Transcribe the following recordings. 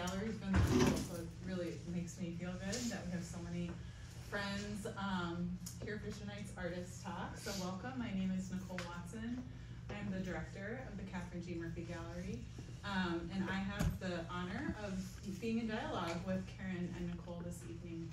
gallery's been cool, so it really makes me feel good that we have so many friends here for tonight's Artist Talk. So welcome, my name is Nicole Watson. I'm the director of the Catherine G. Murphy Gallery, and I have the honor of being in dialogue with Keren and Nicole this evening.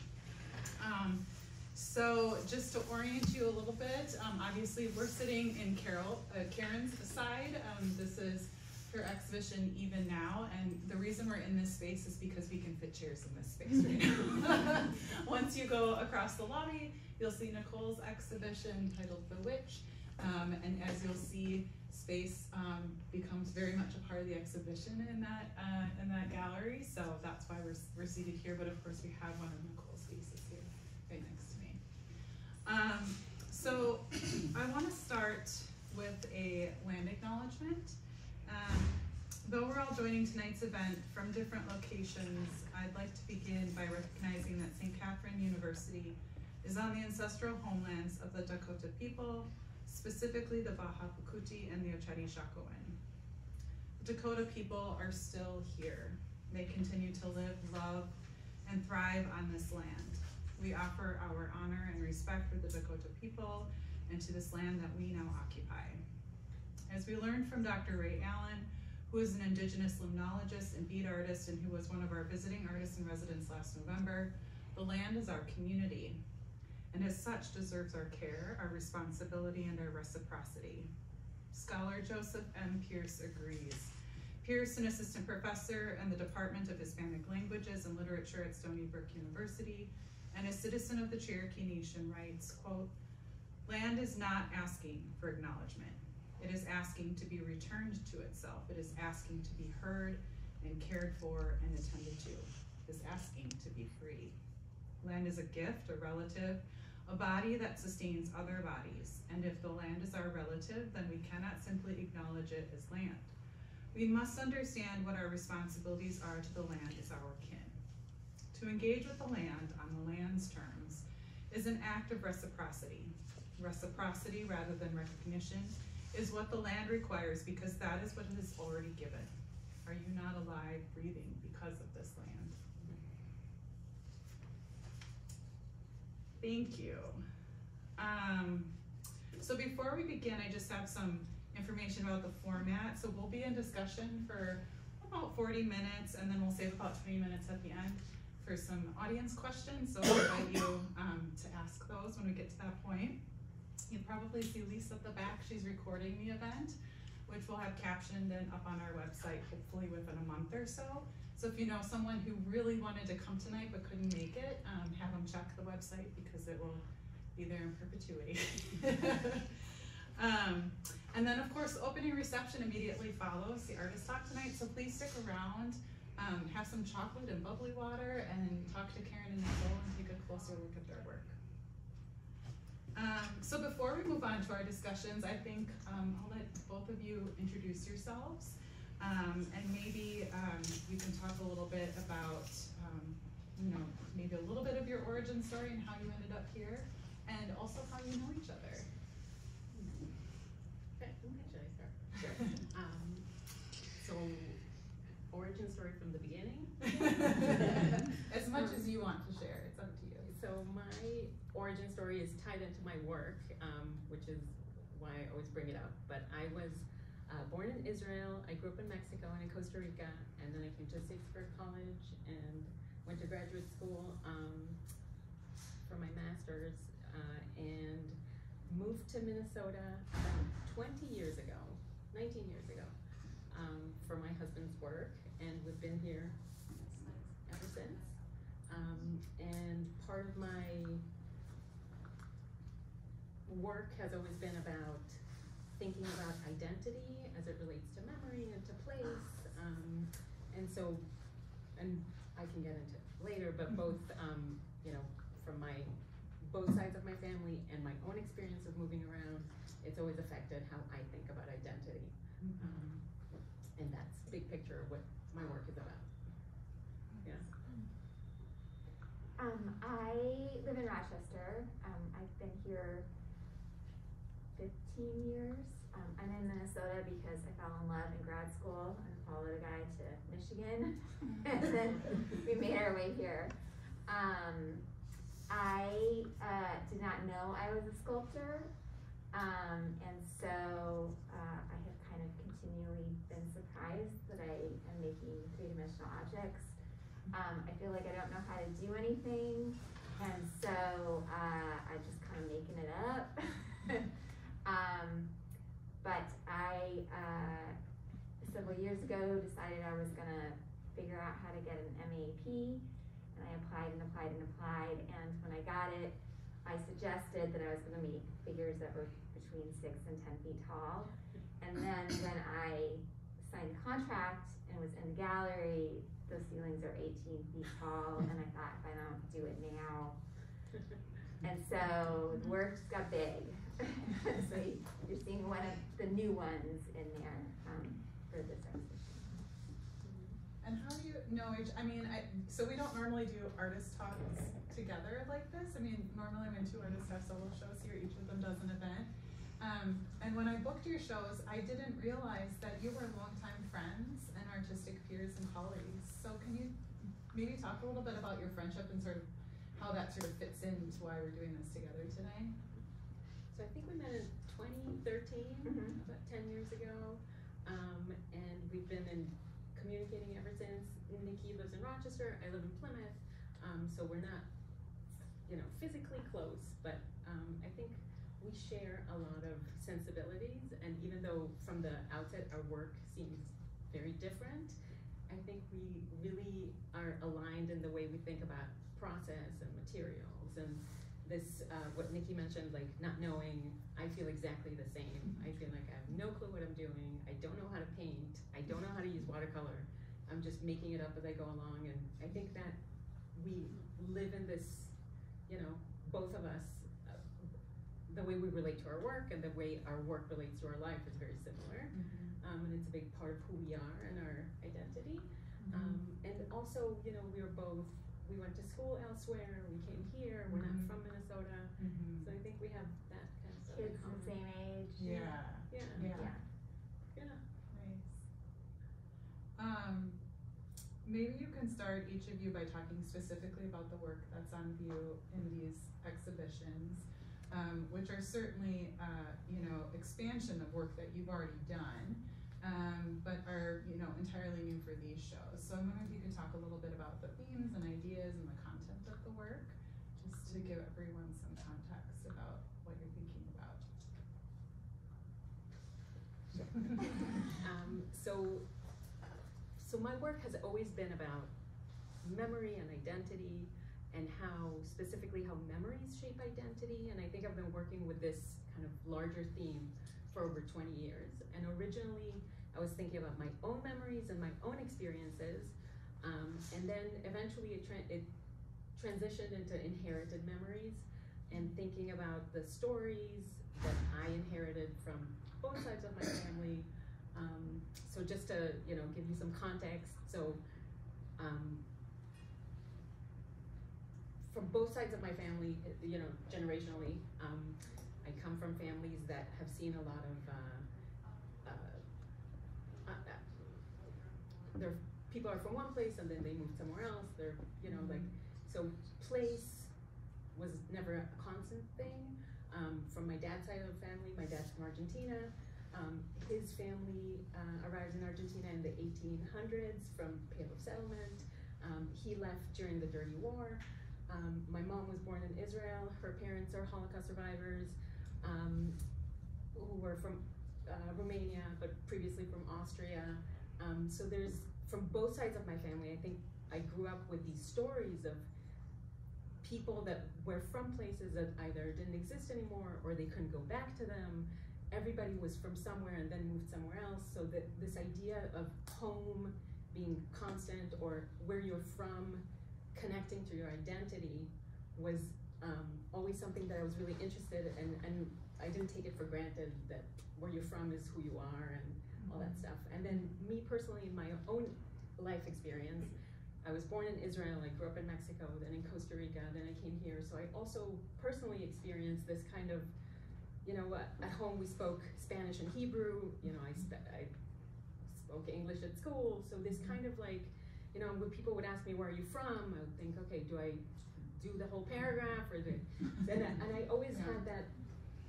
So just to orient you a little bit, obviously we're sitting in Keren's side. This is her exhibition Even Now, and the reason we're in this space is because we can fit chairs in this space right now. Once you go across the lobby, you'll see Nicole's exhibition titled The Witch, and as you'll see, space becomes very much a part of the exhibition in that gallery, so that's why we're seated here, but of course we have one of Nicole's pieces here right next to me. So I want to start with a land acknowledgement. Though we're all joining tonight's event from different locations, I'd like to begin by recognizing that St. Catherine University is on the ancestral homelands of the Dakota people, specifically the Bahapukuti and the Ochari-Shakowin. The Dakota people are still here. They continue to live, love, and thrive on this land. We offer our honor and respect for the Dakota people and to this land that we now occupy. As we learned from Dr. Ray Allen, who is an indigenous limnologist and bead artist and who was one of our visiting artists in residence last November, the land is our community, and as such deserves our care, our responsibility, and our reciprocity. Scholar Joseph M. Pierce agrees. Pierce, an assistant professor in the Department of Hispanic Languages and Literature at Stony Brook University, and a citizen of the Cherokee Nation, writes, quote, "Land is not asking for acknowledgement. It is asking to be returned to itself. It is asking to be heard and cared for and attended to. It is asking to be free. Land is a gift, a relative, a body that sustains other bodies. And if the land is our relative, then we cannot simply acknowledge it as land. We must understand what our responsibilities are to the land as our kin. To engage with the land on the land's terms is an act of reciprocity. Reciprocity rather than recognition is what the land requires because that is what it has already given. Are you not alive, breathing because of this land?" Thank you. So before we begin, I just have some information about the format. So we'll be in discussion for about 40 minutes, and then we'll save about 20 minutes at the end for some audience questions. So I'll invite you to ask those when we get to that point. You'll probably see Lisa at the back. She's recording the event, which we'll have captioned and up on our website, hopefully within a month or so. So if you know someone who really wanted to come tonight but couldn't make it, have them check the website because it will be there in perpetuity. And then of course, the opening reception immediately follows the Artist Talk tonight, so please stick around, have some chocolate and bubbly water, and talk to Keren and Nicole and take a closer look at their work. So before we move on to our discussions, I think I'll let both of you introduce yourselves, and maybe you can talk a little bit about, maybe a little bit of your origin story and how you ended up here, and also how you know each other. Okay, should I start? Sure. So, origin story from the beginning? As much as you want to share, it's up to you. So my origin story is tied into my work, which is why I always bring it up. But I was born in Israel. I grew up in Mexico and in Costa Rica, and then I came to State for college and went to graduate school for my master's, and moved to Minnesota about 20 years ago, 19 years ago, for my husband's work, and we've been here ever since. And part of my work has always been about thinking about identity as it relates to memory and to place. And so, and I can get into it later, but both, from both sides of my family and my own experience of moving around, it's always affected how I think about identity. And that's a big picture of what my work is about. Yeah. I live in Rochester. I've been here 15 years. I'm in Minnesota because I fell in love in grad school and followed a guy to Michigan, and then we made our way here. I did not know I was a sculptor, and so I have kind of continually been surprised that I am making three-dimensional objects. I feel like I don't know how to do anything, and so I'm just kind of making it up. But I, several years ago, decided I was gonna figure out how to get an MAP, and I applied and applied and applied, and when I got it, I suggested that I was gonna make figures that were between 6 and 10 feet tall, and then when I signed the contract and was in the gallery, the ceilings are 18 feet tall, and I thought, if I don't do it now, and so the work just got big. So you're seeing one of the new ones in there for this exhibition. And how do you know I mean, so we don't normally do artist talks together like this. I mean, normally when two artists have solo shows here, each of them does an event. And when I booked your shows, I didn't realize that you were longtime friends and artistic peers and colleagues. So can you maybe talk a little bit about your friendship and sort of how that sort of fits into why we're doing this together today? So I think we met in 2013, about 10 years ago, and we've been communicating ever since. Nikki lives in Rochester, I live in Plymouth, so we're not, physically close, but I think we share a lot of sensibilities, and even though from the outset our work seems very different, I think we really are aligned in the way we think about process and materials, and this, what Nikki mentioned, like not knowing, I feel exactly the same. I feel like I have no clue what I'm doing. I don't know how to paint. I don't know how to use watercolor. I'm just making it up as I go along. And I think that we live in this, both of us, the way we relate to our work and the way our work relates to our life is very similar. And it's a big part of who we are and our identity. And also, we went to school elsewhere, we came here, we're not from Minnesota, so I think we have that kind of stuff. Kids the same age. Yeah. Nice. Maybe you can start, each of you, by talking specifically about the work that's on view in these exhibitions, which are certainly, expansion of work that you've already done, but are, entirely new for these shows. So I'm wondering if you can talk a little bit about the themes and ideas and the content of the work, just to give everyone some context about what you're thinking about. So my work has always been about memory and identity, and specifically how memories shape identity, and I think I've been working with this kind of larger theme for over 20 years. And originally, I was thinking about my own memories and my own experiences, and then eventually it transitioned into inherited memories and thinking about the stories that I inherited from both sides of my family. So just to give you some context, so from both sides of my family, generationally, I come from families that have seen a lot of people are from one place and then they move somewhere else. They're, so place was never a constant thing. From my dad's side of the family, my dad's from Argentina. His family arrived in Argentina in the 1800s from Pale of Settlement. He left during the Dirty War. My mom was born in Israel. Her parents are Holocaust survivors who were from Romania, but previously from Austria. So there's, from both sides of my family, I think I grew up with these stories of people that were from places that either didn't exist anymore or they couldn't go back to them. Everybody was from somewhere and then moved somewhere else. So that this idea of home being constant, or where you're from connecting to your identity, was always something that I was really interested in, and I didn't take it for granted that where you're from is who you are and all that stuff. And then me personally, in my own life experience, I was born in Israel, I grew up in Mexico, then in Costa Rica, then I came here. So I also personally experienced this kind of, at home we spoke Spanish and Hebrew. I spoke English at school, so this kind of like, you know, when people would ask me, where are you from? I would think, okay, do I do the whole paragraph or and I always had that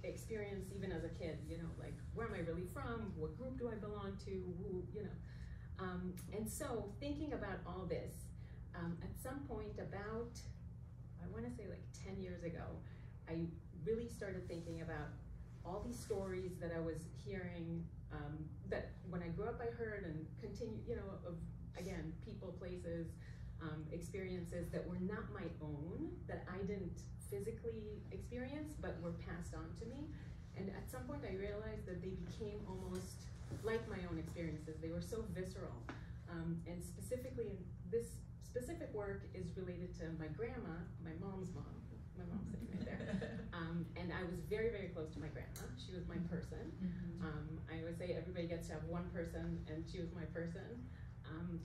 experience even as a kid, you know, like, where am I really from? What group do I belong to? Who, you know. And so thinking about all this, at some point about, I want to say like 10 years ago, I really started thinking about all these stories that I was hearing, that when I grew up I heard and continue, you know, of, again, people, places, experiences that were not my own, that I didn't physically experience, but were passed on to me. And at some point I realized that they became almost like my own experiences. They were so visceral. And specifically, this specific work is related to my grandma, my mom's mom. My mom's sitting right there. And I was very, very close to my grandma. She was my person. I always say everybody gets to have one person, and she was my person.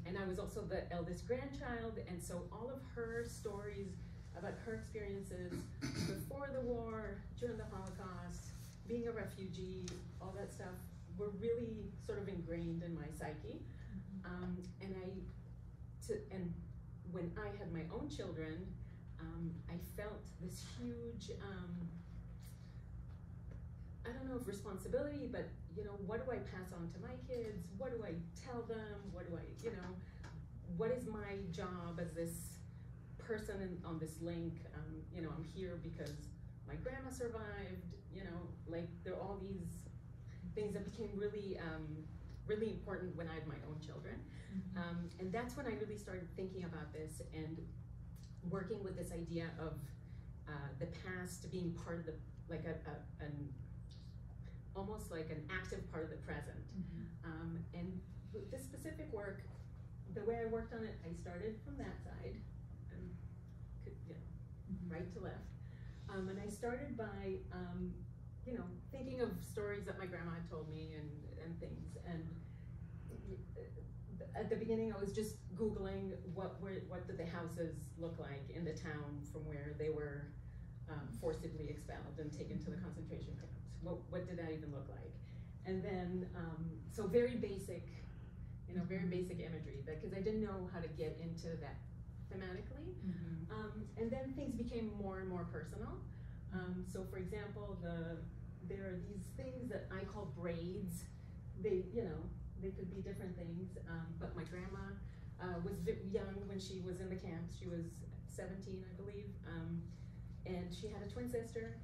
And I was also the eldest grandchild, and so all of her stories about her experiences before the war, during the Holocaust, being a refugee, all that stuff, were really sort of ingrained in my psyche. And when I had my own children, I felt this huge, I don't know if responsibility, but you know, what do I pass on to my kids? What do I tell them? What do I, you know, what is my job as this person on this link? You know, I'm here because my grandma survived, you know, like there are all these things that became really, really important when I had my own children. And that's when I really started thinking about this and working with this idea of the past being part of the, like almost like an active part of the present. And with this specific work, the way I worked on it, I started from that side, and you know, right to left. And I started by, you know, thinking of stories that my grandma had told me and things. And at the beginning, I was just Googling what did the houses look like in the town from where they were forcibly expelled and taken to the concentration camps. What did that even look like? And then, so very basic, you know, very basic imagery, because I didn't know how to get into that thematically. And then things became more and more personal. So for example, there are these things that I call braids. They, you know, they could be different things, but my grandma was young when she was in the camps. She was 17, I believe, and she had a twin sister.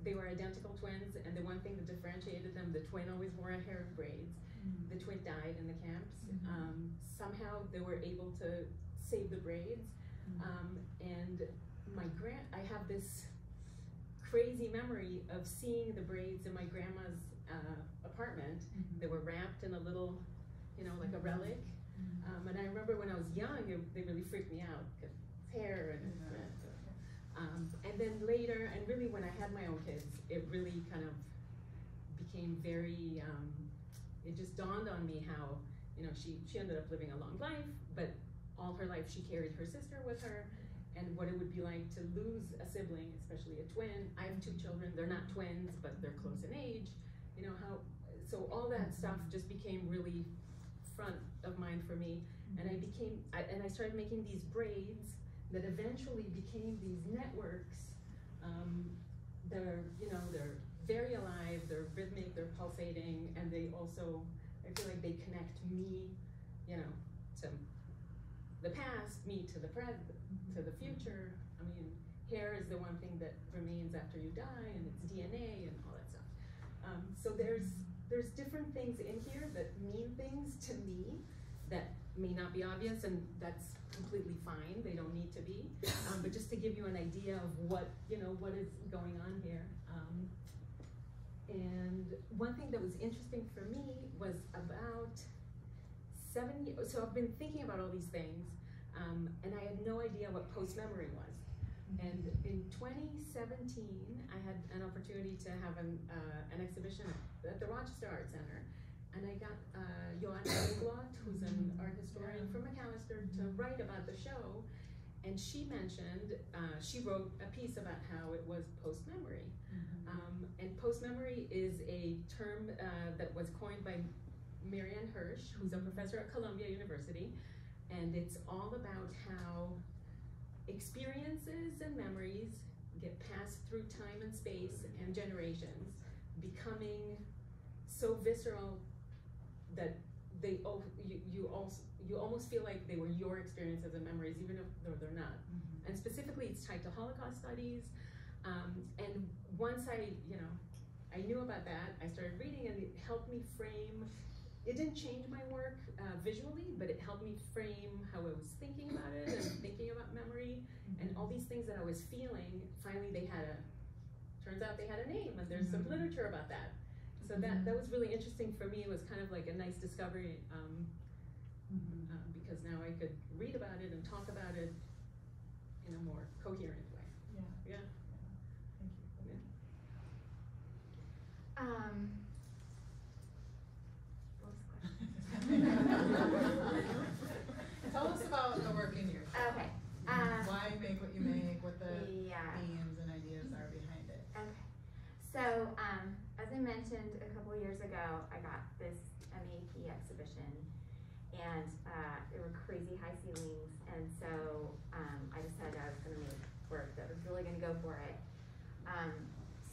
They were identical twins, and the one thing that differentiated them, the twin always wore a hair in braids. The twin died in the camps. Somehow they were able to save the braids, and I have this crazy memory of seeing the braids in my grandma's apartment. They were wrapped in a little, you know, like a relic. And I remember when I was young, they really freaked me out, because hair and then later, and really when I had my own kids, it really kind of became very, it just dawned on me how, you know, she ended up living a long life, but all her life she carried her sister with her, and what it would be like to lose a sibling, especially a twin. I have 2 children, they're not twins, but they're close in age. You know, so all that stuff just became really front of mind for me. And I started making these braids that eventually became these networks. They're very alive, they're rhythmic, they're pulsating, and they also, I feel like they connect me, you know, to the past, me to the present, to the future. I mean, hair is the one thing that remains after you die, and it's DNA and all that stuff. So there's different things in here that mean things to me that may not be obvious, and that's completely fine. They don't need to be, but just to give you an idea of what is going on here. And one thing that was interesting for me was about 7 years. So I've been thinking about all these things, and I had no idea what post-memory was. And in 2017, I had an opportunity to have an exhibition at the Rochester Art Center, and I got Joanna Havekost, who's an art historian from McAllister, to write about the show. And she mentioned, she wrote a piece about how it was post-memory. And post-memory is a term that was coined by Marianne Hirsch, who's a professor at Columbia University, and it's all about how experiences and memories get passed through time and space and generations, becoming so visceral that they you almost feel like they were your experiences and memories, even if they're not. Mm-hmm. And specifically, it's tied to Holocaust studies. And once I knew about that, I started reading, and it helped me frame. It didn't change my work visually, but it helped me frame how I was thinking about it and thinking about memory and all these things that I was feeling. Finally, turns out they had a name, and there's some literature about that. So that was really interesting for me. It was kind of like a nice discovery because now I could read about it and talk about it in a more coherent way. Yeah. Yeah. Thank you. What was the question? Tell us about the work in your show. Okay. Why you make what you make, what the Yeah. themes and ideas are behind it. Okay. So, as I mentioned a couple years ago, I got this MAP exhibition, and there were crazy high ceilings, and so I decided I was going to make work that was really going to go for it.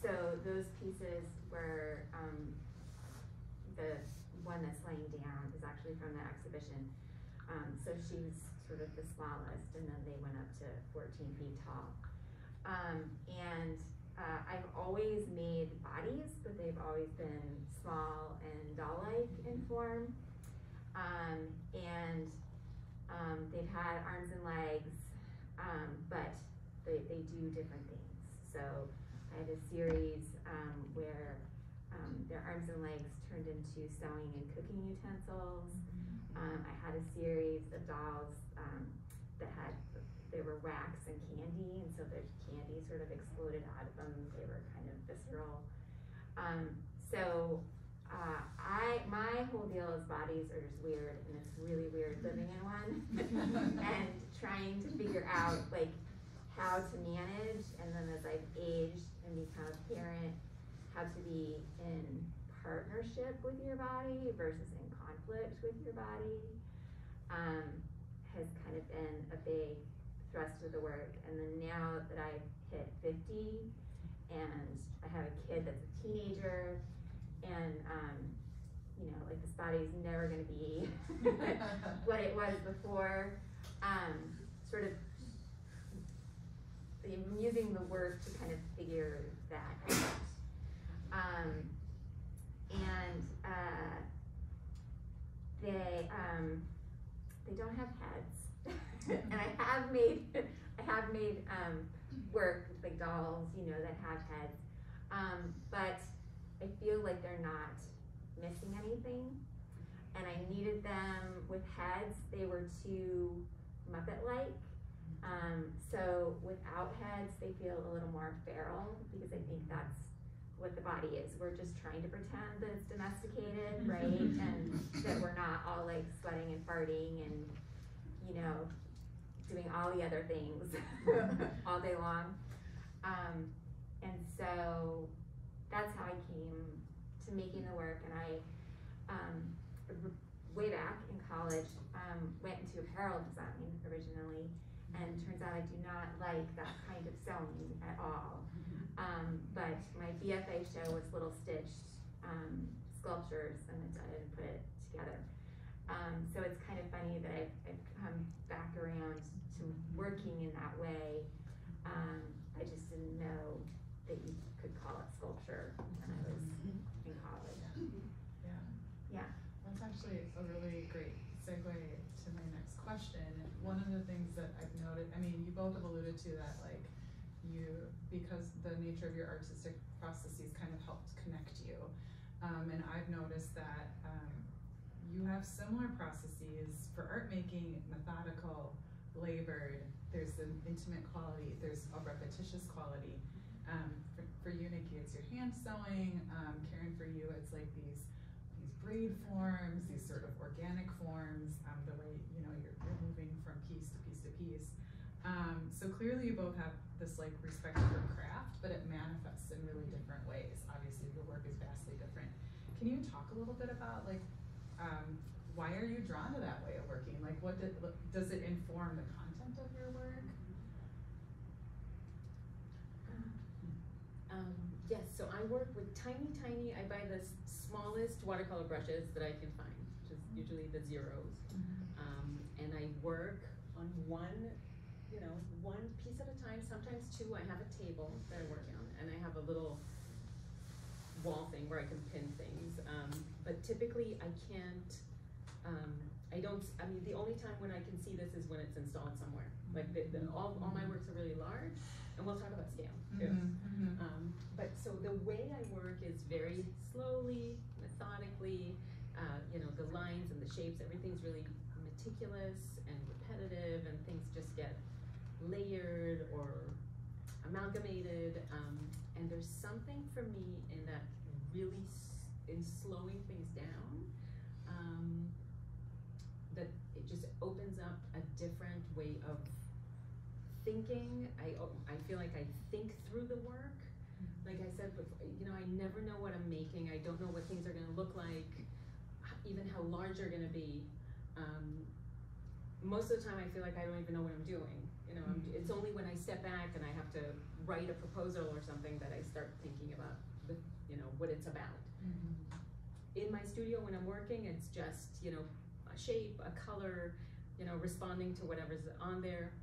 So those pieces were the one that's laying down is actually from the exhibition. So she was sort of the smallest, and then they went up to 14 feet tall. I've always made bodies, but they've always been small and doll-like in form. They've had arms and legs, but they do different things. So I had a series where their arms and legs turned into sewing and cooking utensils. I had a series of dolls they were wax and candy, and so the candy sort of exploded out of them. They were kind of visceral. My whole deal is bodies are just weird, and it's really weird living in one and trying to figure out like how to manage, and then as I've aged and become a parent, how to be in partnership with your body versus in conflict with your body has kind of been a big thrust of the work. And then now that I've hit 50 and I have a kid that's a teenager, and like this body is never going to be what it was before, sort of I'm using the work to kind of figure that out. They don't have heads. And I have made work with like dolls, that have heads. But I feel like they're not missing anything. And I needed them with heads. They were too Muppet-like. So without heads, they feel a little more feral, because I think that's what the body is. We're just trying to pretend that it's domesticated, right? And that we're not all like sweating and farting and, doing all the other things all day long. And so that's how I came to making the work. And I, way back in college, went into apparel design originally. And turns out I do not like that kind of sewing at all. But my BFA show was little stitched sculptures, and I didn't put it together. So it's kind of funny that I've come back around to working in that way. I just didn't know that you could call it sculpture when I was in college. Yeah. That's actually a really great segue to my next question. One of the things that I've noted, you both have alluded to that, like, because the nature of your artistic processes kind of helped connect you. And I've noticed that you have similar processes for art making, methodical, labored. There's an intimate quality, there's a repetitious quality. For you, Nikki, it's your hand sewing. Keren, for you, it's like these braid forms, these sort of organic forms, the way you're moving from piece to piece to piece. So clearly you both have this like respect for craft, but it manifests in really different ways. Obviously your work is vastly different. Can you talk a little bit about like why are you drawn to that way of working? Like, does it inform the content of your work? Yes, so I work with tiny, I buy the smallest watercolor brushes that I can find, which is usually the zeros. And I work on one piece at a time, sometimes two. I have a table that I work on, and I have a little wall thing where I can pin things. But typically I can't, the only time when I can see this is when it's installed somewhere. Like all my works are really large, and we'll talk about scale too. But so the way I work is very slowly, methodically, the lines and the shapes, everything's really meticulous and repetitive, and things just get layered or amalgamated. And there's something for me in that really, in slowing things down, that it just opens up a different way of thinking. I feel like I think through the work. Like I said before, I never know what I'm making. I don't know what things are gonna look like, even how large they're gonna be. Most of the time I feel like I don't even know what I'm doing. It's only when I step back and I have to write a proposal or something that I start thinking about what it's about. In my studio when I'm working, it's just, a shape, a color, responding to whatever's on there,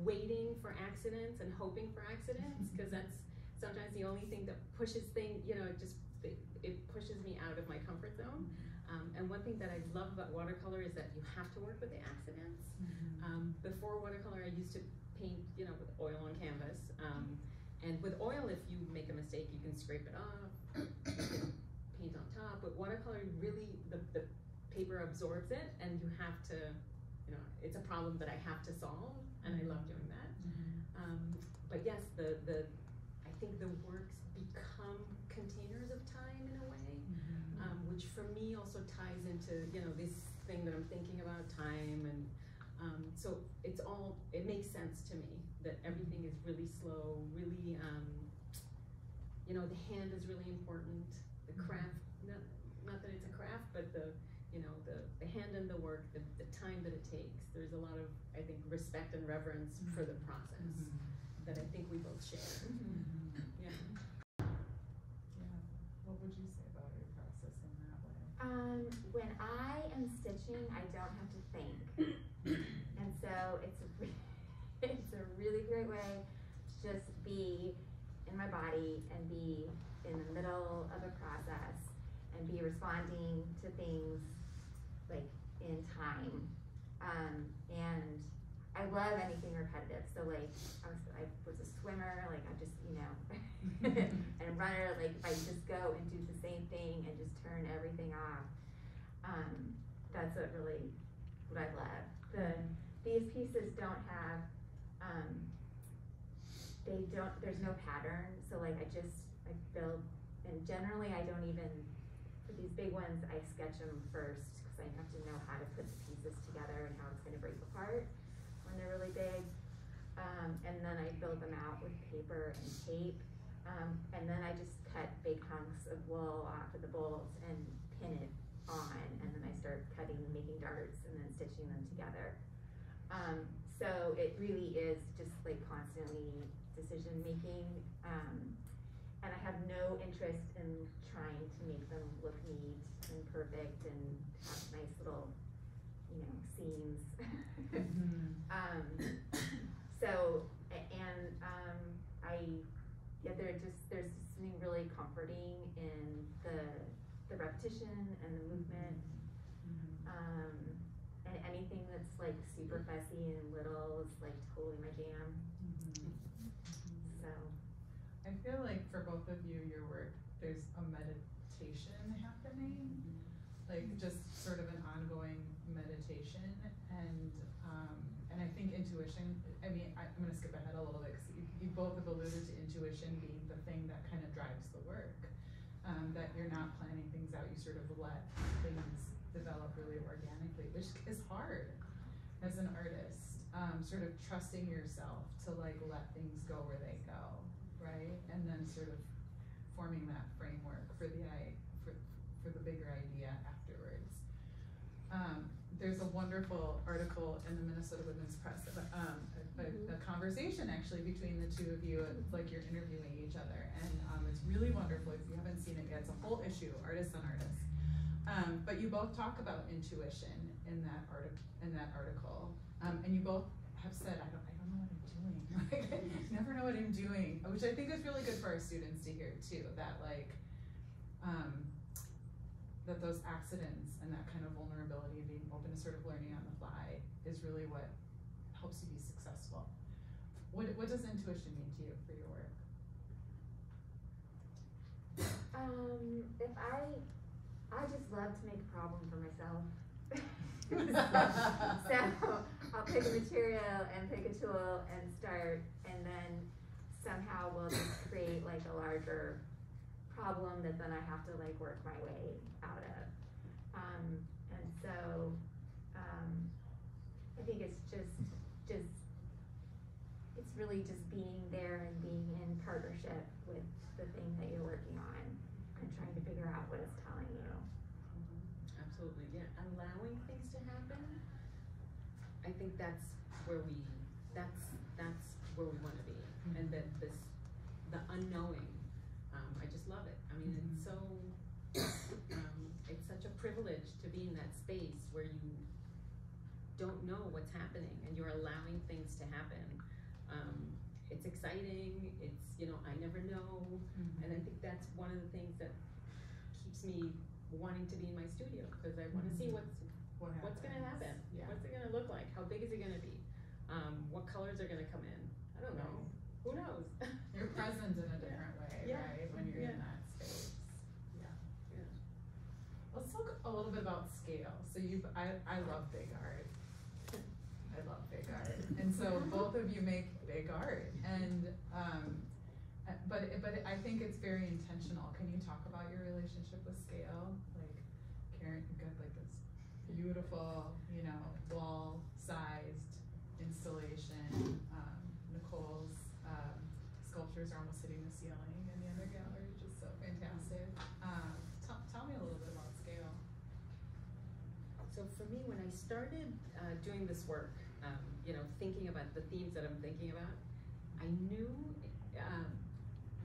waiting for accidents and hoping for accidents, because that's sometimes the only thing that pushes things, it pushes me out of my comfort zone. And one thing that I love about watercolor is that you have to work with the accidents. Before watercolor, I used to paint, with oil on canvas. And with oil, if you make a mistake, you can scrape it off, you can paint on top. But watercolor, really, the paper absorbs it, and you have to, it's a problem that I have to solve, and I love doing that. But yes, I think the works become containers of time in a way, which for me also ties into, this thing that I'm thinking about, time, and so it makes sense to me that everything is really slow, really, the hand is really important, the craft, not that it's a craft, but the hand in the work, the time that it takes. There's a lot of, I think, respect and reverence for the process that I think we both share. Yeah. What would you say about your process in that way? When I am stitching, I don't have to think. And so it's a really great way to just be in my body and be in the middle of a process and be responding to things like in time. And I love anything repetitive. So like I was a swimmer, like I just, and a runner, like if I just go and do the same thing and just turn everything off, that's what I love. These pieces don't have, there's no pattern. So like I build, and generally I don't even, for these big ones, I sketch them first because I have to know how to put the pieces together and how it's gonna break apart when they're really big. And then I build them out with paper and tape. And then I just cut big hunks of wool off of the bolts and pin it on, and then I start cutting, making darts, and then stitching them together. So it really is just like constantly decision making. And I have no interest in trying to make them look neat and perfect and have nice little, seams. There's something really comforting in the repetition and the movement. And anything that's like super fussy and little is like totally my jam. So I feel like for both of you, your work, there's a meditation happening, like just sort of an ongoing meditation, and I think intuition. I mean, I'm going to skip ahead a little bit because you both have alluded to intuition being the thing that kind of drives the work. That you're not planning things out, you sort of let things develop really organically, which is hard as an artist. Sort of trusting yourself to like let things go where they go, right? And then sort of forming that framework for the bigger idea afterwards. there's a wonderful article in the Minnesota Women's Press about a conversation actually between the two of you. It's like you're interviewing each other, and it's really wonderful. If you haven't seen it yet, it's a whole issue, artists on artists. But you both talk about intuition in that article, and you both have said, I don't know what I'm doing. Like, I never know what I'm doing, which I think is really good for our students to hear too. That like, that those accidents and that kind of vulnerability and being open to sort of learning on the fly is really what helps you be successful. What does intuition mean to you for your work? If I just love to make a problem for myself. So I'll pick a material and pick a tool and start, and then somehow we'll just create like a larger problem that then I have to like work my way out of. And so I think it's it's really just being there and being in partnership with the thing that you're working on and trying to figure out what it's telling you. Absolutely, yeah. Allowing things to happen. I think that's where we want to be, and that the unknowing. I just love it. I mean, it's so. It's such a privilege to be in that space where you don't know what's happening and you're allowing things to happen. It's exciting. It's, I never know, and I think that's one of the things that keeps me wanting to be in my studio, because I want to see what's going to happen. Yeah. What's it going to look like? How big is it going to be? What colors are going to come in? I don't know. Who knows? You're present in a different way, yeah. Right? When you're in that space. Yeah. Let's talk a little bit about scale. So I love big art. I love big art, and so both of you make big art, and but I think it's very intentional. Can you talk about your relationship with scale? Like, Keren, you've got like this beautiful, wall-sized installation. Nicole's sculptures are almost hitting the ceiling in the other gallery, which is so fantastic. Tell me a little bit about scale. So for me, when I started doing this work, thinking about the themes that I'm thinking about, I knew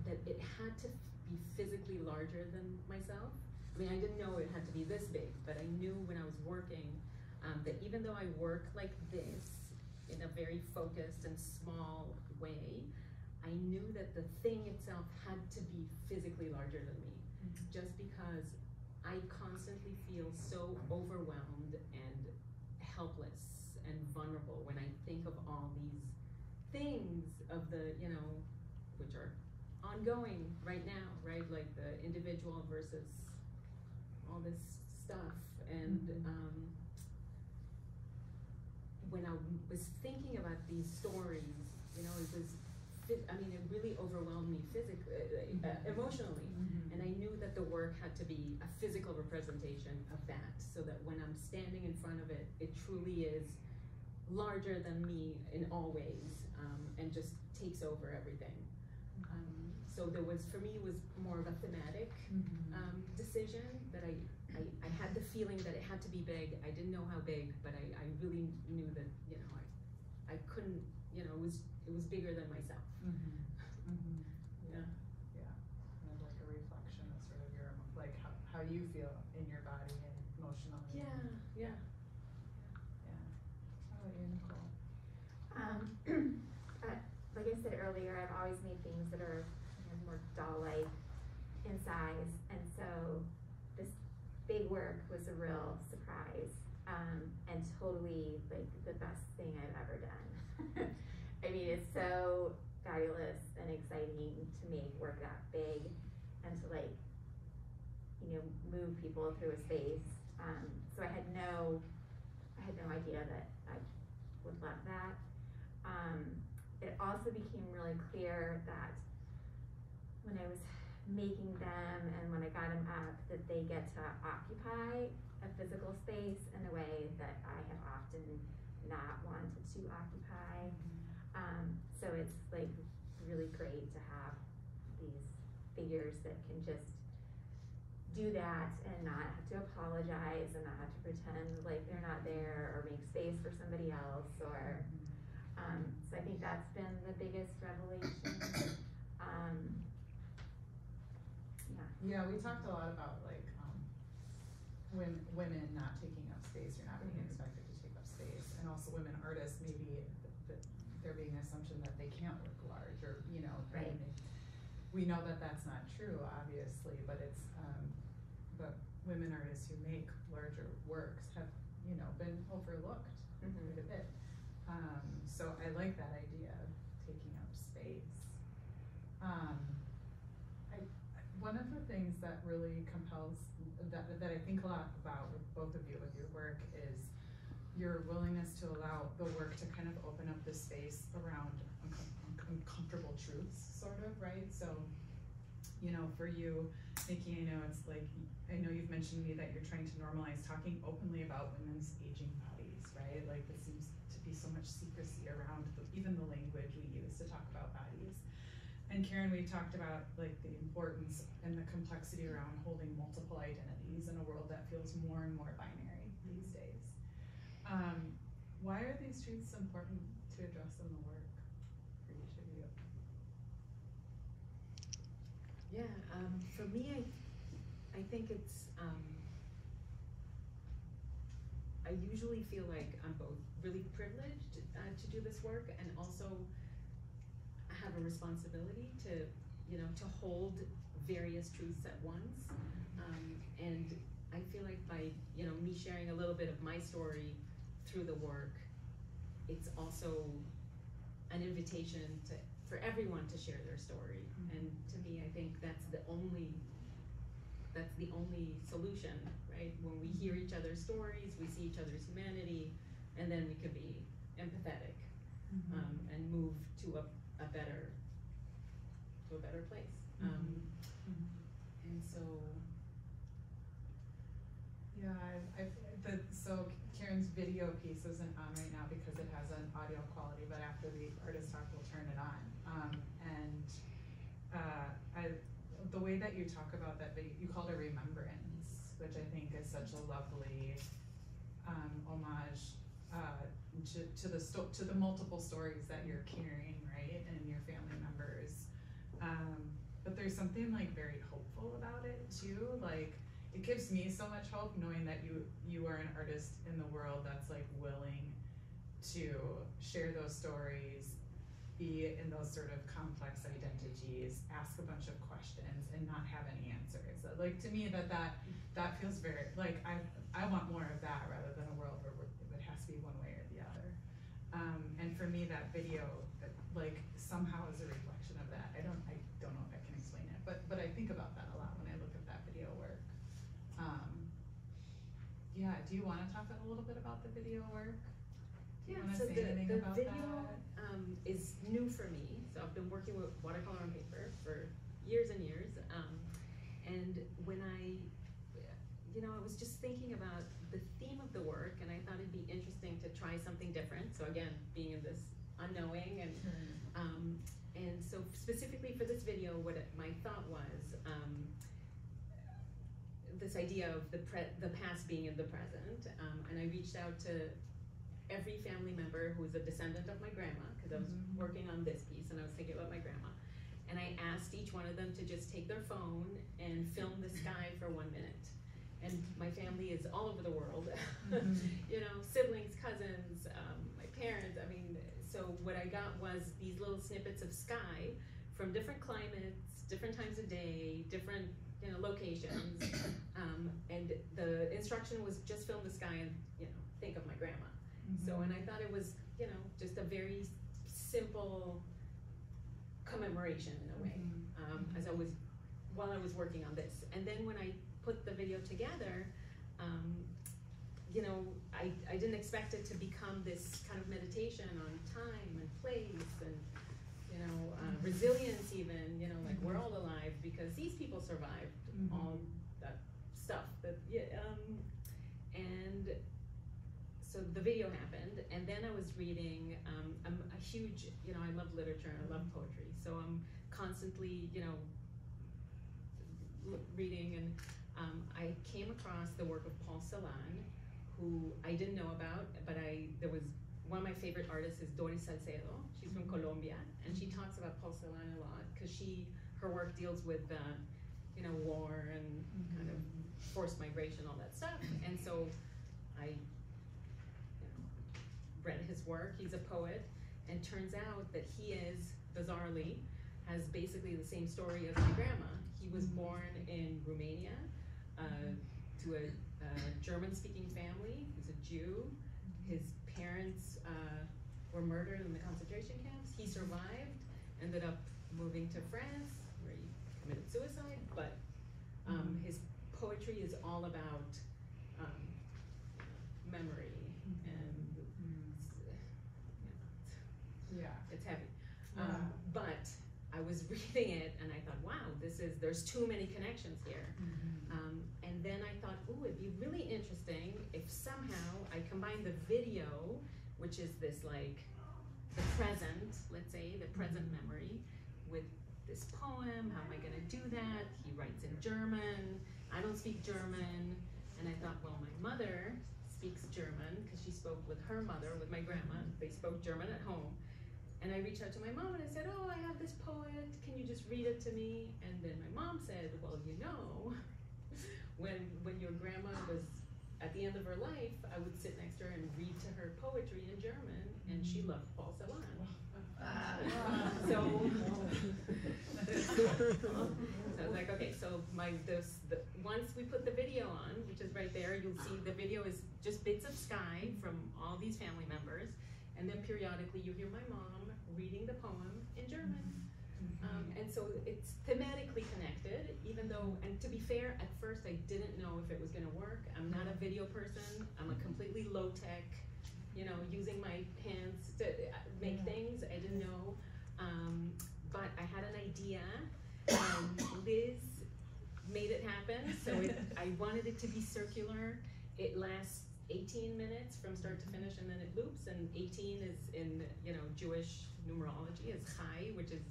that it had to be physically larger than myself. I mean, I didn't know it had to be this big, but I knew when I was working that even though I work like this in a very focused and small way, I knew that the thing itself had to be physically larger than me, just because I constantly feel so overwhelmed and helpless and vulnerable when I think of all these things of the, which are ongoing right now, right? Like the individual versus all this stuff. And when I was thinking about these stories, it really overwhelmed me physically, emotionally. And I knew that the work had to be a physical representation of that, so that when I'm standing in front of it, it truly is larger than me in all ways, and just takes over everything. So there was, for me, it was more of a thematic decision that I had the feeling that it had to be big. I didn't know how big, but I really knew that, I couldn't, it was bigger than myself. Yeah. Kind of like a reflection of sort of your, like how you feel in your body and emotionally. Yeah. How about you, Nicole? Like I said earlier, I've always made things that are more doll-like in size, and so this big work was a real surprise, and totally like the best thing I've ever done. I mean, it's so fabulous and exciting to make work that big and to move people through a space. So I had no idea that I would love that. It also became really clear that when I was making them and when I got them up, that they get to occupy a physical space in a way that I have often not wanted to occupy. So it's like really great to have these figures that can just do that and not have to apologize and not have to pretend like they're not there or make space for somebody else or so I think that's been the biggest revelation. Yeah, we talked a lot about like when women not taking up space or not being expected to take up space, and also women artists maybe there being an assumption that they can't work large, or you know, right. We know that that's not true, obviously, but it's but women artists who make larger works have, you know, been overlooked quite a bit. So I like that idea of taking up space. One of the things that really compels, that I think a lot about with both of you with your work, is your willingness to allow the work to kind of open up the space around uncomfortable truths, sort of, right? So, you know, for you, Nikki, I know it's like, I know you've mentioned to me that you're trying to normalize talking openly about women's aging bodies, right? Like, there seems to be so much secrecy around even the language we use to talk about bodies. And Keren, we talked about like the importance and the complexity around holding multiple identities in a world that feels more and more binary these days. Why are these truths important to address in the work for each of you? Yeah, for me, I think it's, I usually feel like I'm both really privileged to do this work and also have a responsibility to, you know, to hold various truths at once. And I feel like by, you know, me sharing a little bit of my story through the work, it's also an invitation for everyone to share their story. And to me, I think that's the only solution, right? When we hear each other's stories, we see each other's humanity, and then we can be empathetic and move to a better place. And so, yeah, so Keren's video piece isn't on right now because it has an audio quality, but after the artist talk, we'll turn it on. The way that you talk about that video, you called it remembrance, which I think is such a lovely homage to the multiple stories that you're carrying, right, and your family members. But there's something like very hopeful about it too. Like, it gives me so much hope knowing that you are an artist in the world that's like willing to share those stories, be in those sort of complex identities, ask a bunch of questions, and not have any answers. Like, to me, that feels very, like, I want more of that rather than a world where it has to be one way or the other. And for me, that video, like, somehow is a reflection of that. I don't know if I can explain it, but I think about that a lot when I look at that video work. Yeah, do you want to talk a little bit about the video work? yeah, so the video is new for me. So I've been working with watercolor on paper for years and years. And when I was just thinking about the theme of the work, and I thought it'd be interesting to try something different. So again, being in this unknowing, and so specifically for this video, what my thought was, this idea of the past being in the present, and I reached out to every family member who was a descendant of my grandma, because I was working on this piece and I was thinking about my grandma, and I asked each one of them to just take their phone and film the sky for 1 minute. And my family is all over the world, you know, siblings, cousins, my parents. I mean, so what I got was these little snippets of sky from different climates, different times of day, different, you know, locations. And the instruction was just film the sky and, you know, think of my grandma. So, and I thought it was, you know, just a very simple commemoration in a way, while I was working on this. And then when I put the video together, you know, I didn't expect it to become this kind of meditation on time and place and, you know, resilience even, you know, like we're all alive because these people survived all that stuff. And so the video happened, and then I was reading, I'm a huge, you know, I love literature and I love poetry, so I'm constantly, you know, reading, and I came across the work of Paul Celan, who I didn't know about, but there was one of my favorite artists is Doris Salcedo. She's from Colombia, and she talks about Paul Celan a lot because her work deals with war and kind of forced migration, all that stuff. And so I read his work. He's a poet, and turns out that he is, bizarrely, has basically the same story as my grandma. He was born in Romania to a German-speaking family. He's a Jew. His parents were murdered in the concentration camps. He survived, ended up moving to France, where he committed suicide, but his poetry is all about memory, and it's heavy. But I was reading it and I thought, wow, there's too many connections here. And then I thought, ooh, it'd be really interesting if somehow I combine the video, which is this like the present, let's say, the present memory, with this poem. How am I gonna do that? He writes in German. I don't speak German. And I thought, well, my mother speaks German because she spoke with her mother, with my grandma. They spoke German at home. And I reached out to my mom and I said, oh, I have this poet, can you just read it to me? And then my mom said, well, when your grandma was at the end of her life, I would sit next to her and read to her poetry in German, and she loved Paul Celan. So I was like, okay, so once we put the video on, which is right there, you'll see the video is just bits of sky from all these family members, and then periodically you hear my mom reading the poem in German. And so it's thematically connected, even though, and to be fair, at first I didn't know if it was gonna work. I'm not a video person, I'm a completely low-tech, using my hands to make things, I didn't know. But I had an idea, and Liz made it happen, so I wanted it to be circular. It lasts 18 minutes from start to finish, and then it loops, and 18 is in Jewish numerology is chai, which is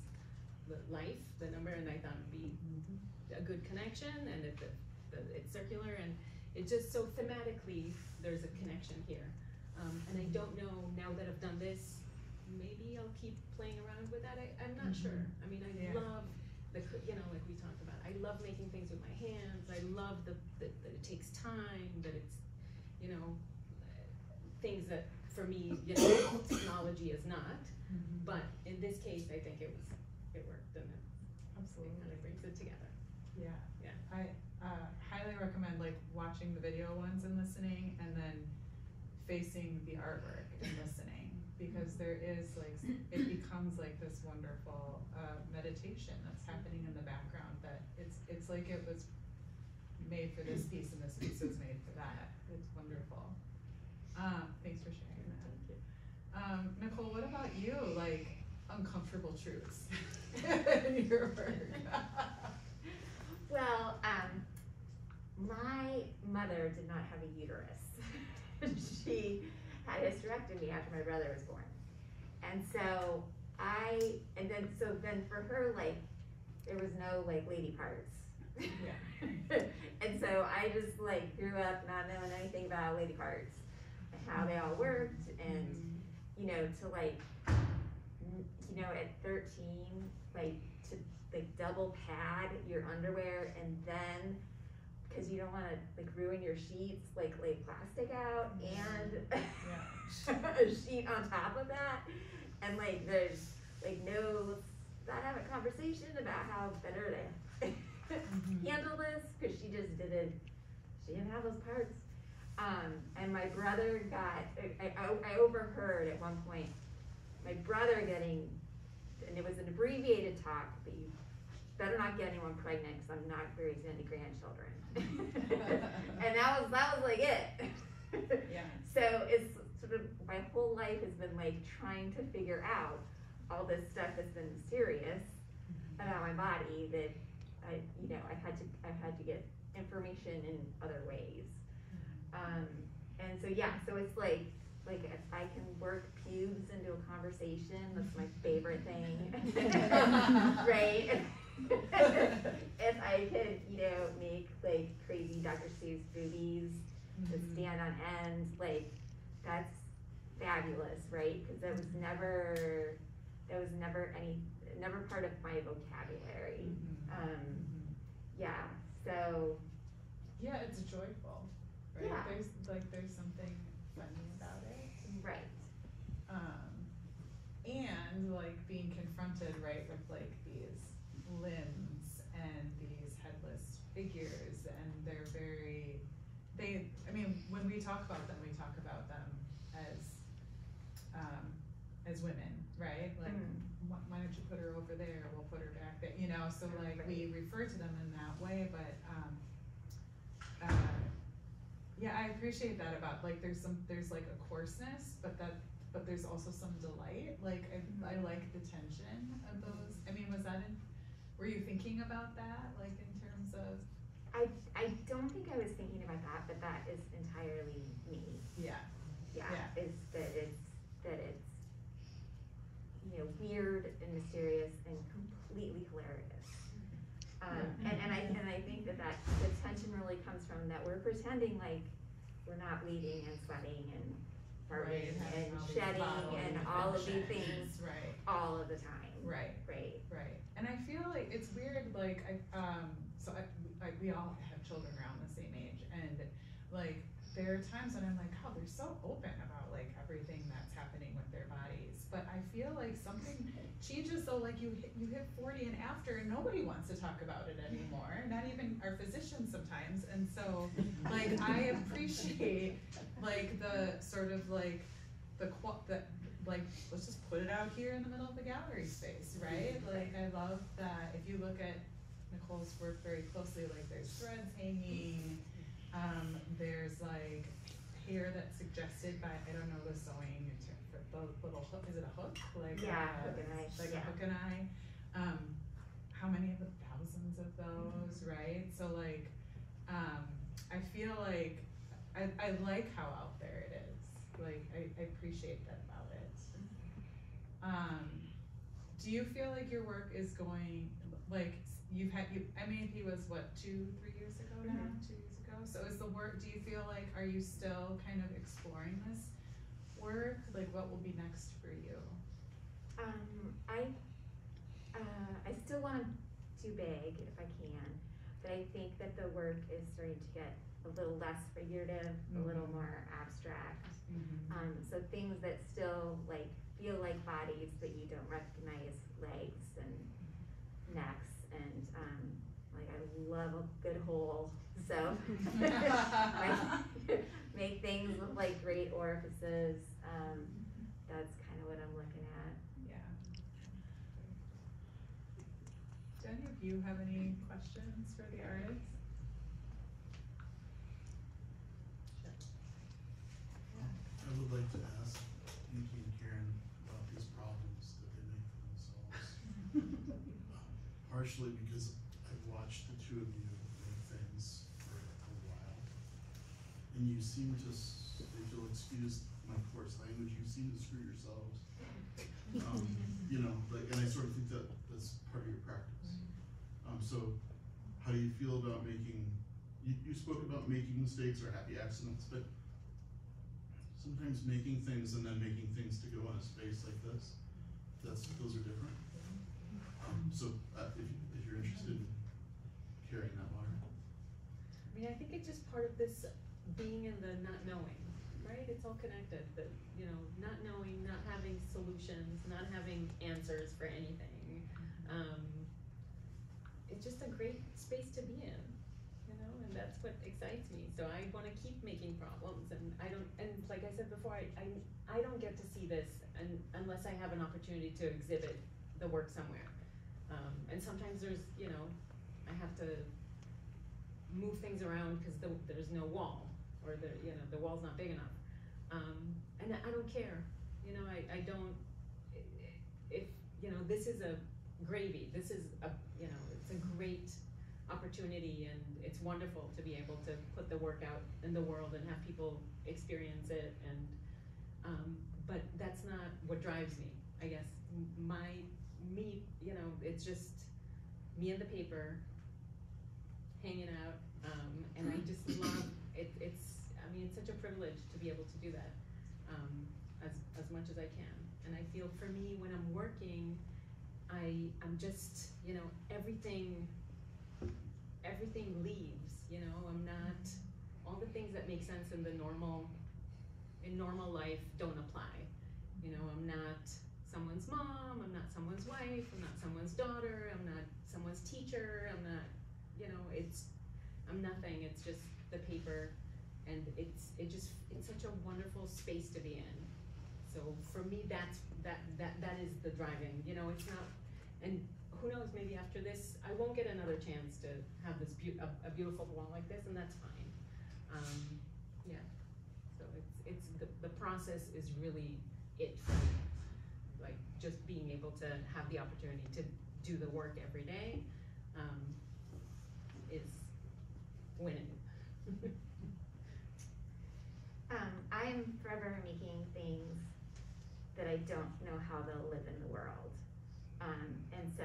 the life, the number, and I thought it'd be a good connection, and it's circular, and it just so thematically there's a connection here. And I don't know, now that I've done this, maybe I'll keep playing around with that. I'm not sure. I mean, I love like we talked about, I love making things with my hands. I love that it takes time, that it's things that for me technology is not. But in this case, I think it worked, and it kind of brings it together. Yeah. I highly recommend watching the video once and listening, and then facing the artwork and listening, because there is it becomes this wonderful meditation that's happening in the background, that it's like it was made for this piece and this piece was made for that. It's wonderful. Thanks for sharing that. Thank you. Nicole, what about you? Uncomfortable truths in your work. Well, my mother did not have a uterus. She had a hysterectomy after my brother was born. And so then for her, there was no lady parts. And so I just grew up not knowing anything about lady parts, how they all worked, and at 13, to double pad your underwear, and then because you don't want to ruin your sheets, lay plastic out and a sheet on top of that, and there's no not have a conversation about how better to handle this, because she didn't have those parts. And my brother I overheard at one point my brother getting, and it was an abbreviated talk, but you better not get anyone pregnant because I'm not raising any grandchildren. And that was it. So it's sort of, my whole life has been trying to figure out all this stuff that's been serious about my body, that I've had to get information in other ways. And so so it's if I can work pubes into a conversation, that's my favorite thing. Right? if I could, you know, make like crazy Dr. Seuss boobies that stand on end, like that's fabulous, right? Because that was never part of my vocabulary. Yeah, so. Yeah, it's joyful, right? Yeah. There's something funny about it. Right. And like being confronted, right, with like these limbs and these headless figures, and they're I mean, when we talk about them as women, right? Like, why don't you put her over there? We'll put her back there, you know? So like we refer to them in that way, but yeah, I appreciate that about like there's like a coarseness, but there's also some delight. Like I like the tension of those. I mean, were you thinking about that, like in terms of? I don't think I was thinking about that, but that is entirely me. Yeah. Is that it's you know, weird and mysterious and completely hilarious. And I think that the tension really comes from that we're pretending like we're not bleeding and sweating and farting and shedding and all of these things all of the time. Right. And I feel like it's weird, like we all have children around the same age, and like there are times when I'm like, oh, they're so open about like everything that's happening with their bodies, but I feel like something changes. So like you hit 40 and after, and nobody wants to talk about it anymore, not even our physicians sometimes. And so like I appreciate like the sort of like the like, let's just put it out here in the middle of the gallery space, right? Like I love that if you look at Nicole's work very closely, like there's threads hanging, there's like hair that's suggested by, I don't know the sewing, the little hook, is it a hook? Like hook and eye. Like a hook and eye. How many of the thousands of those, right? So like, I feel like, I like how out there it is. Like, I appreciate that about it. Do you feel like your work is going, like, MAP was what, 2-3 years ago now? 2 years ago? So is the work, do you feel like, are you still kind of exploring this work? Like, what will be next for you? I still want to do big if I can, but I think that the work is starting to get a little less figurative, a little more abstract. So things that still like feel like bodies, but you don't recognize legs and necks, and like I love a good hole, so make things look like great orifices. That's kind of what I'm looking at. Yeah. Do any of you have any questions for the artists? I would like to ask Nikki and Keren about these problems that they make for themselves. Partially because I've watched the two of you make things for a while, and you seem to, if you'll excuse my coarse language, you seem to screw yourselves. You know, like, and I sort of think that that's part of your practice. So how do you feel about making, you spoke about making mistakes or happy accidents, but sometimes making things and then making things to go in a space like this, those are different. So if you're interested in carrying that water. I mean, I think it's just part of this being in the not knowing, right? It's all connected. The, you know, not knowing, not having solutions, not having answers for anything. It's just a great space to be in, you know, and that's what excites me. So I want to keep making problems, and like I said before, I don't get to see this unless I have an opportunity to exhibit the work somewhere. And sometimes there's, you know, I have to move things around because there's no wall, or the wall's not big enough. And I don't care, you know, I don't, if, you know, this is a gravy, this is a, you know, it's a great opportunity, and it's wonderful to be able to put the work out in the world and have people experience it, and but that's not what drives me, I guess. Me, you know, it's just me and the paper, hanging out, and I just love it. It's such a privilege to be able to do that as much as I can. And I feel for me, when I'm working, I'm just, everything leaves, I'm not, all the things that make sense in normal life don't apply. I'm not someone's mom, I'm not someone's wife, I'm not someone's daughter, I'm not someone's teacher, I'm not, I'm nothing. It's just the paper, and it's such a wonderful space to be in. So for me, that is the driving. It's not, and who knows, maybe after this, I won't get another chance to have this a beautiful wall like this, and that's fine. Yeah. So it's the process is really it for me. Like just being able to have the opportunity to do the work every day is winning. I'm forever making things that I don't know how they'll live in the world. And so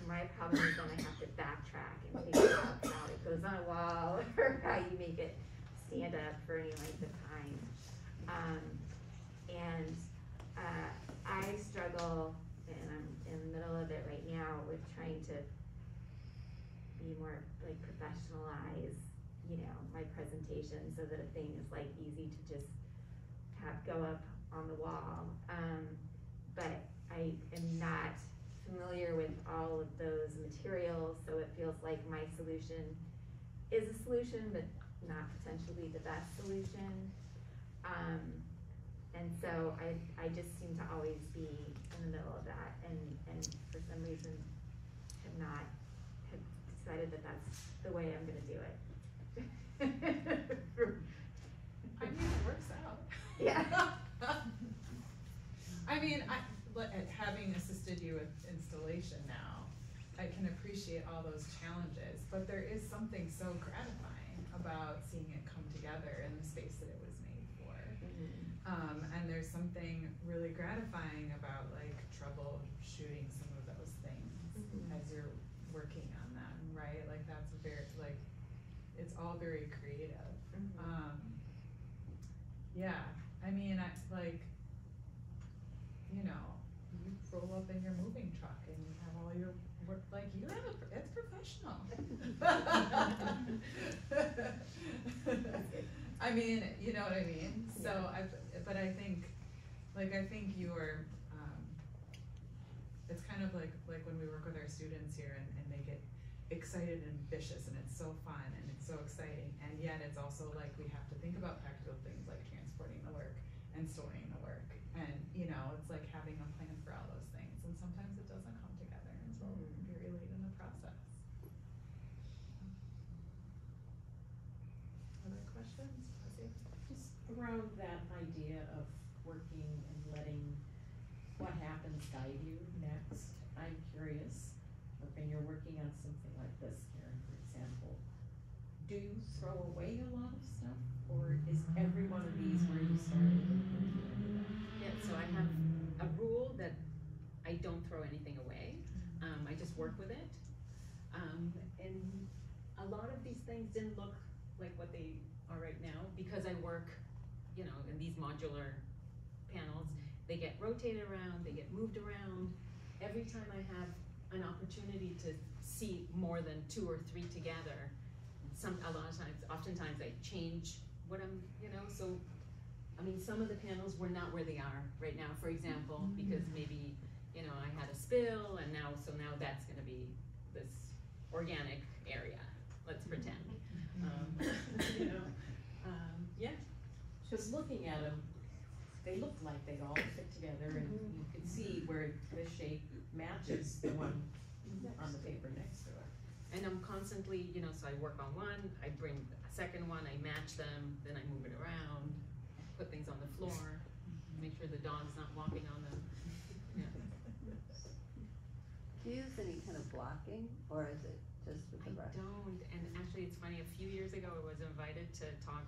my problem is then I have to backtrack and figure out how it goes on a wall or how you make it stand up for any length of time. I struggle, and I'm in the middle of it right now, with trying to be more like professionalize, my presentation so that a thing is like easy to just go up on the wall. But I am not familiar with all of those materials, so it feels like my solution is a solution, but not potentially the best solution. And so I just seem to always be in the middle of that, and for some reason have decided that that's the way I'm gonna do it. I mean, it works out. Yeah. Having assisted you with installation now, I can appreciate all those challenges, but there is something so gratifying about seeing it come together in the space that it was made for. And there's something really gratifying about like troubleshooting some of those things as you're working on them, right? Like that's it's all very creative. Yeah, you roll up in your moving truck and you have all your work, it's professional. You know what I mean? So Yeah. I think you're, it's kind of like when we work with our students here and they get excited and ambitious, and it's so fun and it's so exciting, and yet it's also like we have to think about practical things like transporting the work and storing the work, and it's like having a plan for all those things, and sometimes it doesn't come together until very late in the process. Other questions? Just around that idea of working and letting what happens guide you next, I'm curious, when you're working on something like this, Keren, for example, do you throw away a lot of stuff, or is every one of these where you started and where you ended up? Yeah, so I have a rule that I don't throw anything away. I just work with it. And a lot of these things didn't look like what they are right now because I work, in these modular panels. They get rotated around, they get moved around. Every time I have an opportunity to see more than 2 or 3 together, oftentimes I change what I'm, so, some of the panels were not where they are right now, for example, because maybe, I had a spill, and now that's gonna be this organic area, let's pretend. Yeah. Just looking at them, they look like they all fit together, and you can see where the shape matches the one on the paper next to it. And I'm constantly, so I work on one, I bring a second one, I match them, then I move it around, put things on the floor, make sure the dog's not walking on them. Yeah. Do you use any kind of blocking, or is it just with the brush? I don't, and actually it's funny, a few years ago I was invited to talk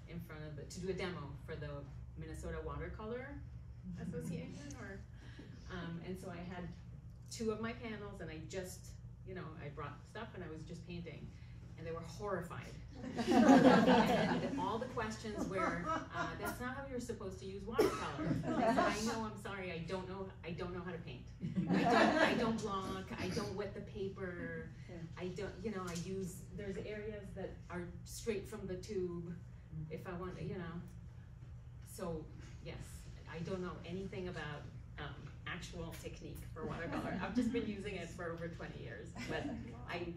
in front of to do a demo for the Minnesota Watercolor Association, and so I had 2 of my panels, and I just you know, I brought stuff and I was just painting, and they were horrified. And all the questions were, that's not how you're supposed to use watercolor. I said, I know, I'm sorry, I don't know how to paint. I don't block, I don't wet the paper, I don't, you know, there's areas that are straight from the tube if I want, you know. So, yes, I don't know anything about actual technique for watercolor. I've just been using it for over 20 years, but I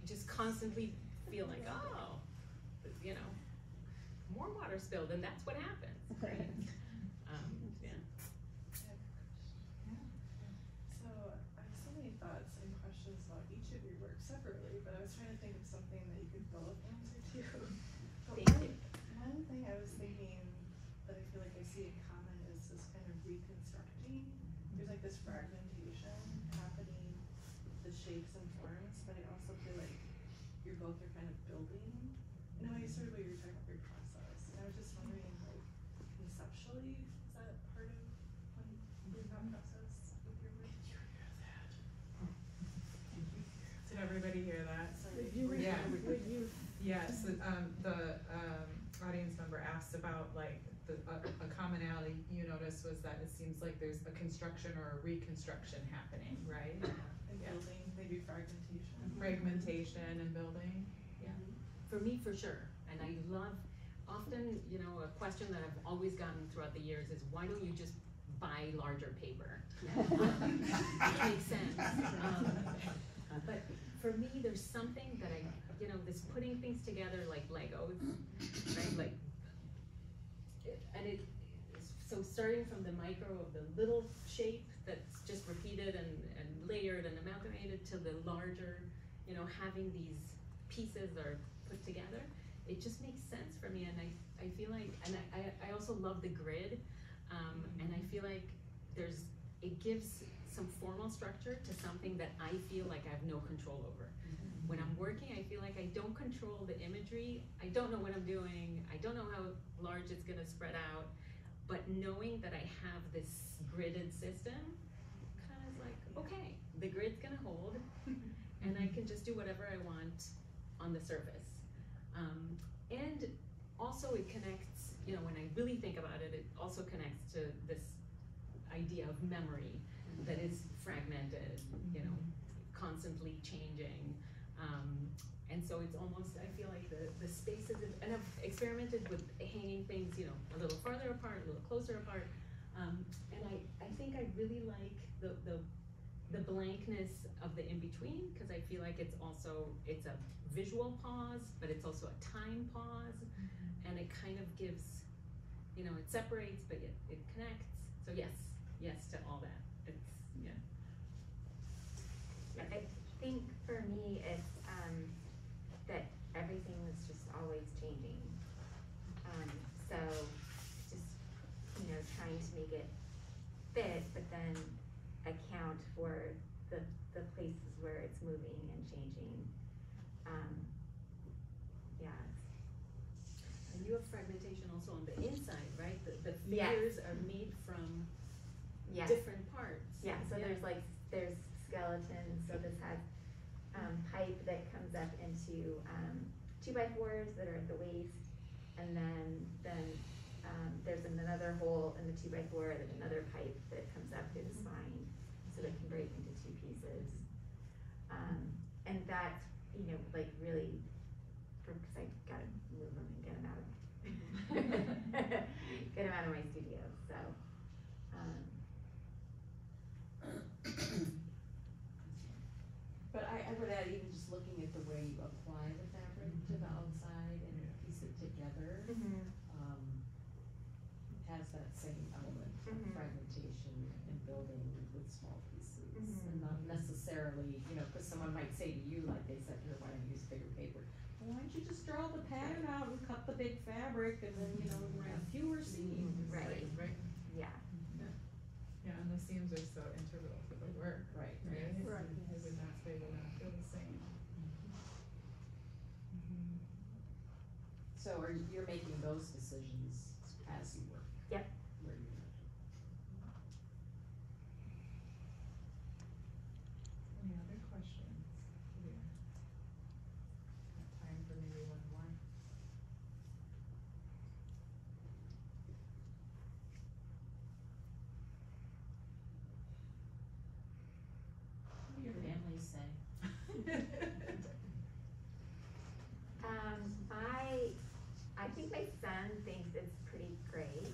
just constantly feel like, oh, you know, more water spilled, and that's what happens, right? Yeah. So I have so many thoughts and questions about each of your work separately, but I was trying to think of something that you could both answer to. But Thank you. one thing I was thinking that I feel like I see in common is this kind of reconstructing. There's like this fragmentation happening with the shapes and forms, but I also feel like you're both are kind of building in a way, sort of what you were talking about your process. And I was just wondering, like, conceptually, is that part of your thought process with your work? Did everybody hear that? Sorry. Yeah. Yes, the audience member asked about like a commonality you noticed was that it seems like there's a construction or a reconstruction happening, right? And Yeah. building, maybe fragmentation. Fragmentation and building. Yeah, for me, for sure. And I love, often, you know, a question that I've always gotten throughout the years is, why don't you just buy larger paper? It makes sense. But for me, there's something that you know, this putting things together like Legos, right? Like, so starting from the micro of the little shape that's just repeated and layered and amalgamated to the larger, you know, having these pieces are put together, it just makes sense for me. And I feel like, and I also love the grid, and I feel like it gives some formal structure to something that I feel like I have no control over. When I'm working, I feel like I don't control the imagery. I don't know what I'm doing. I don't know how large it's gonna spread out. But knowing that I have this gridded system, kind of like, okay, the grid's gonna hold, and I can just do whatever I want on the surface. And also it connects, you know, when I really think about it, it also connects to this idea of memory that is fragmented, you know, constantly changing. And so it's almost, I feel like the spaces, and I've experimented with hanging things, you know, a little farther apart, a little closer apart. And I think I really like the blankness of the in-between, because I feel like it's a visual pause, but it's also a time pause, and it kind of gives, you know, it separates, but yet it connects. So yes to all that. It's, yeah. I think for me, it's that everything is just always changing. So just, you know, trying to make it fit, but then account for the places where it's moving and changing. Yeah. And you have fragmentation also on the inside, right? The Yes. figures are made from Yes. different parts. Yeah, so there's skeletons, so this has pipe that comes up into 2x4s that are at the waist, and then there's another hole in the 2x4, and another pipe that comes up through the spine, so that can break into two pieces. And that's, you know, like really, because I gotta move them and get them out of my studio, so. But I would add, even just looking at the way you apply the fabric to the outside and piece it together, has that same element of fragmentation and building with small pieces. And not necessarily, you know, because someone might say to you, like they said here, why don't you use bigger paper? Well, why don't you just draw the pattern out and cut the big fabric, and then, you know, have fewer seams. Right. Yeah. Yeah, and the seams are so integral to the work, Right. right? Right. They would not feel the same. So you're making those decisions as you work? Yep. Where you work. Any other questions? son thinks it's pretty great.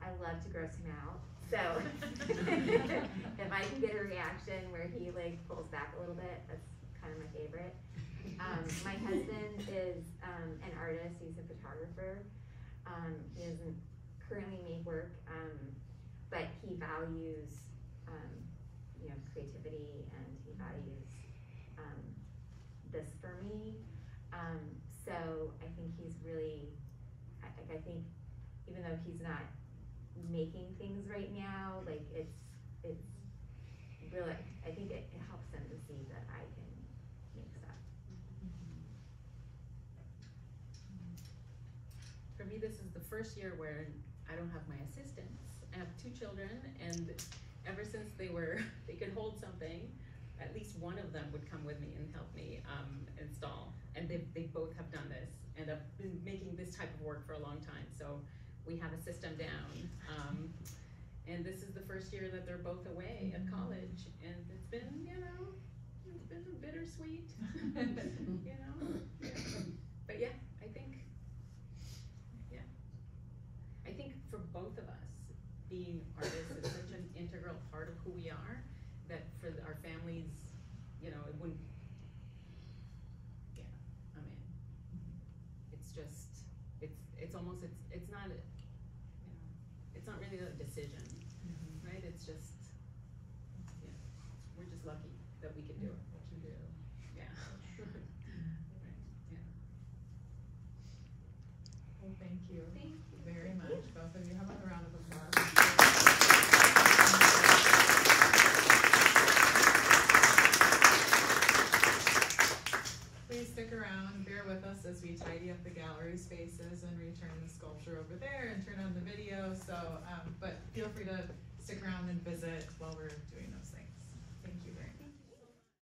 I love to gross him out. So if I can get a reaction where he like pulls back a little bit, that's kind of my favorite. My husband is an artist. He's a photographer. He doesn't currently make work, but he values creativity, and he values this for me. So I think he's really, I think even though he's not making things right now, like it's really, I think it helps him to see that I can make stuff. For me, this is the first year where I don't have my assistants. I have 2 children, and ever since they could hold something, at least one of them would come with me and help me install. And they both have done this, and I've been making this type of work for a long time. So we have a system down. And this is the first year that they're both away at college, and it's been, it's been bittersweet, Yeah. But yeah, I think for both of us, being artists is such an integral part of who we are, that for our families, it wouldn't, it's just, it's almost, it's not, it's not really a decision, right? It's just, we're just lucky that we can do it. What you do. Yeah. Right. Yeah. Well, thank you. Thank you very much, both of you. How about a round of applause? Please stick around, bear with us as we tidy up the gallery spaces and return the sculpture over there and turn on the video. So, but feel free to stick around and visit while we're doing those things. Thank you very much.